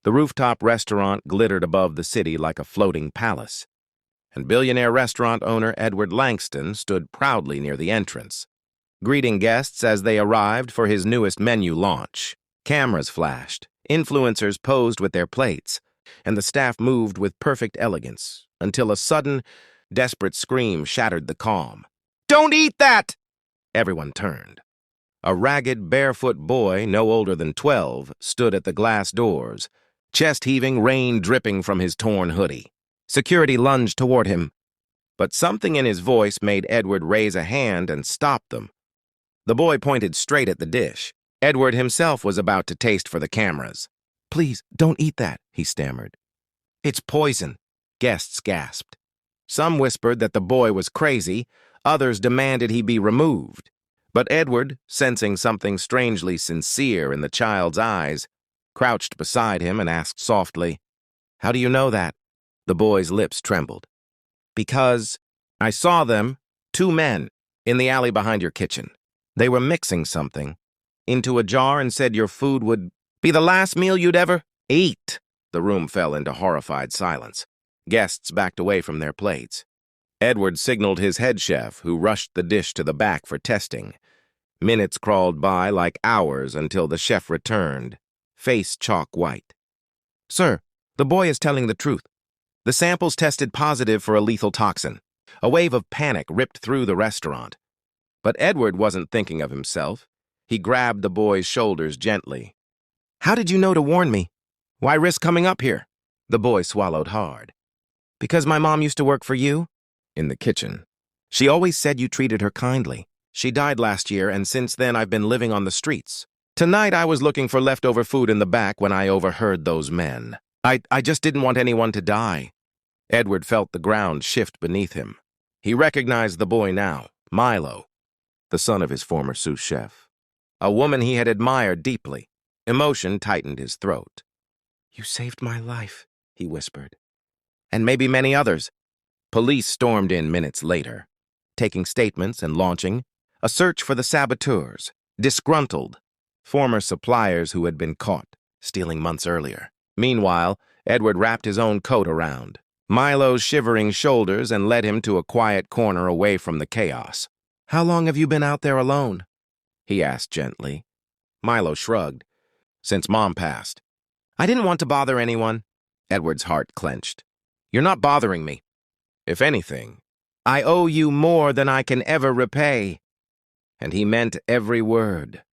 The rooftop restaurant glittered above the city like a floating palace, and billionaire restaurant owner Edward Langston stood proudly near the entrance, greeting guests as they arrived for his newest menu launch. Cameras flashed, influencers posed with their plates, and the staff moved with perfect elegance until a sudden, desperate scream shattered the calm. "Don't eat that!" Everyone turned. A ragged, barefoot boy, no older than 12, stood at the glass doors, chest heaving, rain dripping from his torn hoodie. Security lunged toward him, but something in his voice made Edward raise a hand and stop them. The boy pointed straight at the dish. Edward himself was about to taste for the cameras. "Please, don't eat that," he stammered. "It's poison," guests gasped. Some whispered that the boy was crazy, others demanded he be removed. But Edward, sensing something strangely sincere in the child's eyes, crouched beside him and asked softly, "How do you know that?" The boy's lips trembled. "Because I saw them, 2 men, in the alley behind your kitchen. They were mixing something into a jar and said your food would be the last meal you'd ever eat." The room fell into horrified silence. Guests backed away from their plates. Edward signaled his head chef, who rushed the dish to the back for testing. Minutes crawled by like hours until the chef returned, face chalk white. "Sir, the boy is telling the truth. The samples tested positive for a lethal toxin." A wave of panic ripped through the restaurant. But Edward wasn't thinking of himself. He grabbed the boy's shoulders gently. "How did you know to warn me? Why risk coming up here?" The boy swallowed hard. "Because my mom used to work for you?" "In the kitchen. She always said you treated her kindly. She died last year, and since then I've been living on the streets. Tonight I was looking for leftover food in the back when I overheard those men. I just didn't want anyone to die." Edward felt the ground shift beneath him. He recognized the boy now, Milo, the son of his former sous chef. A woman he had admired deeply. Emotion tightened his throat. "You saved my life," he whispered. "And maybe many others." Police stormed in minutes later, taking statements and launching a search for the saboteurs, disgruntled former suppliers who had been caught stealing months earlier. Meanwhile, Edward wrapped his own coat around Milo's shivering shoulders and led him to a quiet corner away from the chaos. "How long have you been out there alone?" he asked gently. Milo shrugged. "Since Mom passed." "I didn't want to bother anyone." Edward's heart clenched. "You're not bothering me. If anything, I owe you more than I can ever repay." And he meant every word.